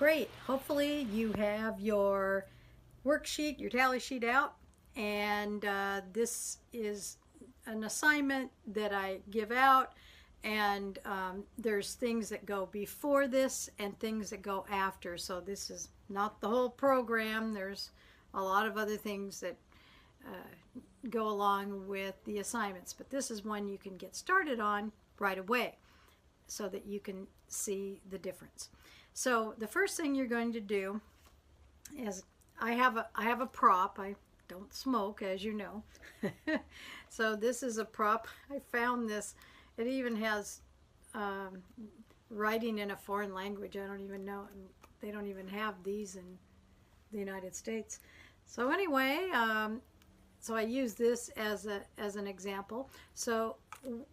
Great. Hopefully you have your worksheet, your tally sheet out, and this is an assignment that I give out, and there's things that go before this and things that go after. So this is not the whole program. There's a lot of other things that go along with the assignments, but this is one you can get started on right away so that you can see the difference. So the first thing you're going to do is I have a prop. I don't smoke, as you know. So this is a prop. I found this. It even has writing in a foreign language. I don't even know. They don't even have these in the United States. So anyway, so I use this as an example. So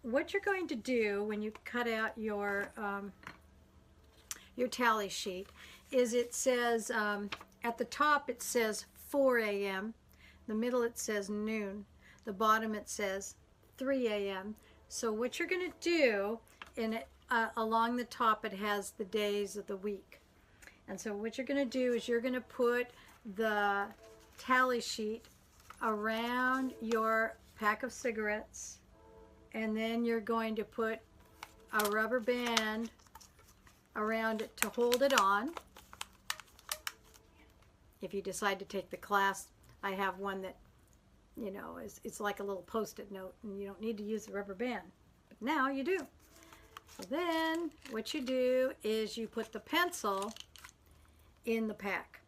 what you're going to do when you cut out your tally sheet is it says at the top it says 4 a.m. The middle it says noon. The bottom it says 3 a.m. So what you're going to do in it along the top it has the days of the week. And so what you're going to do is you're going to put the tally sheet around your pack of cigarettes, and then you're going to put a rubber band around it to hold it on. If you decide to take the class, I have one that, you know, it's like a little post-it note, and you don't need to use the rubber band, but now you do. So then what you do is you put the pencil in the pack,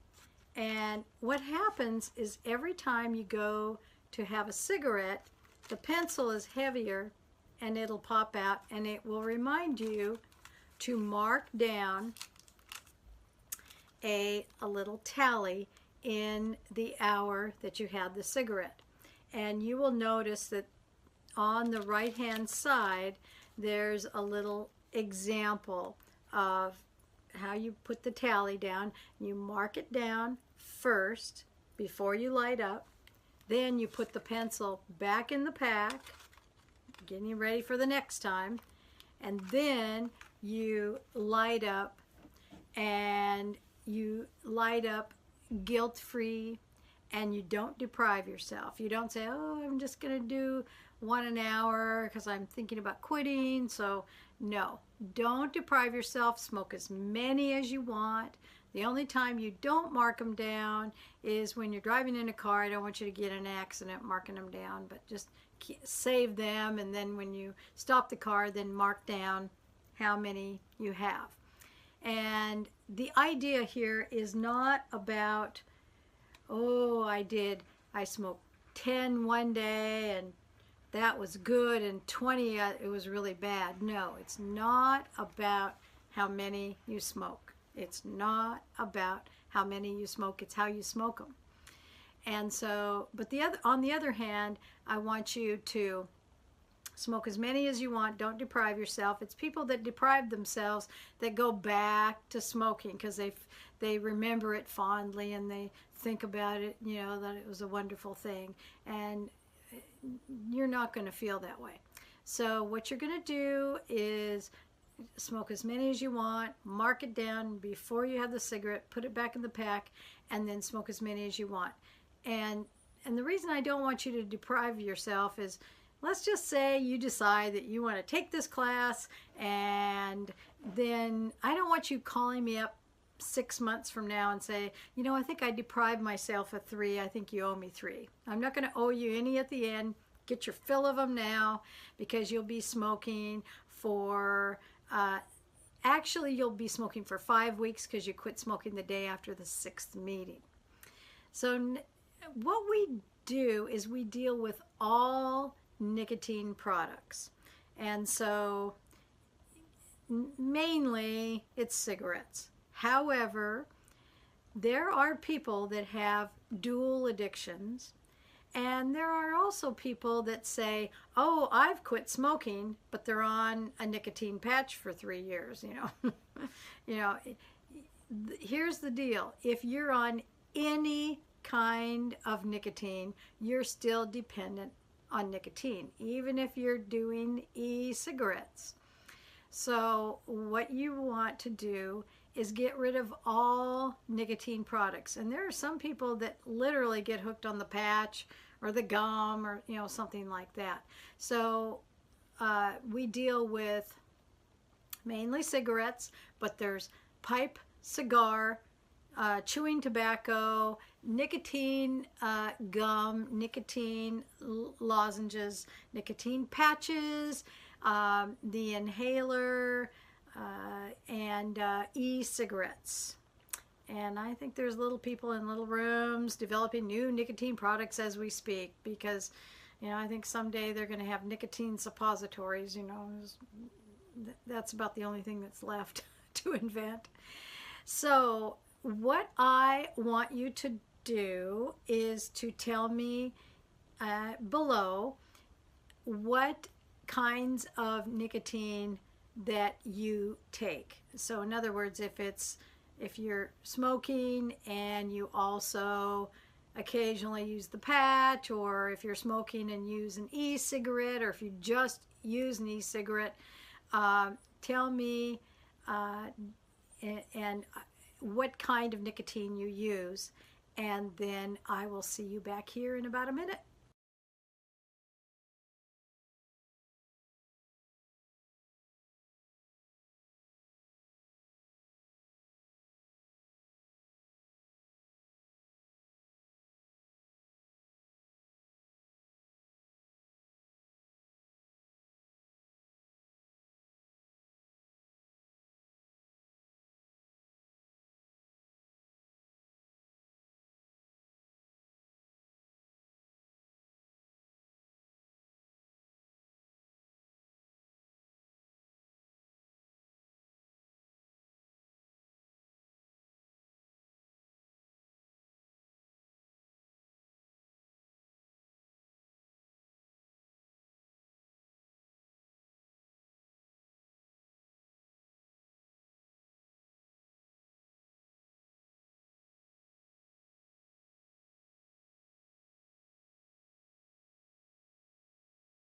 and what happens is every time you go to have a cigarette, the pencil is heavier and it'll pop out, and it will remind you to mark down a little tally in the hour that you had the cigarette. And you will notice that on the right hand side there's a little example of how you put the tally down. You mark it down first before you light up, then you put the pencil back in the pack, getting you ready for the next time, and then you light up, and you light up guilt-free, and you don't deprive yourself. You don't say, oh, I'm just gonna do one an hour because I'm thinking about quitting. So no, don't deprive yourself. Smoke as many as you want. The only time you don't mark them down is when you're driving in a car. I don't want you to get in an accident marking them down, but just save them, and then when you stop the car, then mark down how many you have. And the idea here is not about, oh, I smoked 10 one day and that was good, and 20 it was really bad. No, it's not about how many you smoke. It's not about how many you smoke. It's how you smoke them. And so, but on the other hand, I want you to smoke as many as you want. Don't deprive yourself. It's people that deprive themselves that go back to smoking because they remember it fondly and they think about it, you know, that it was a wonderful thing. And you're not going to feel that way. So what you're going to do is smoke as many as you want, mark it down before you have the cigarette, put it back in the pack, and then smoke as many as you want. And the reason I don't want you to deprive yourself is, let's just say you decide that you want to take this class, and then I don't want you calling me up 6 months from now and say, you know, I think I deprived myself of 3. I think you owe me 3. I'm not going to owe you any at the end. Get your fill of them now, because you'll be smoking for, actually you'll be smoking for 5 weeks because you quit smoking the day after the 6th meeting. So what we do is we deal with all nicotine products, and so mainly it's cigarettes. However, there are people that have dual addictions, and there are also people that say, oh, I've quit smoking, but they're on a nicotine patch for 3 years, you know. You know, here's the deal. If you're on any kind of nicotine, you're still dependent on nicotine, even if you're doing e-cigarettes. So what you want to do is get rid of all nicotine products. And there are some people that literally get hooked on the patch or the gum or something like that. So we deal with mainly cigarettes, but there's pipe, cigar, chewing tobacco, nicotine gum, nicotine lozenges, nicotine patches, the inhaler, and e-cigarettes. And I think there's little people in little rooms developing new nicotine products as we speak, because I think someday they're going to have nicotine suppositories. That's about the only thing that's left to invent. So what I want you to do is to tell me below what kinds of nicotine that you take. So in other words, if you're smoking and you also occasionally use the patch, or if you're smoking and use an e-cigarette, or if you just use an e-cigarette, tell me and what kind of nicotine you use, and then I will see you back here in about a minute.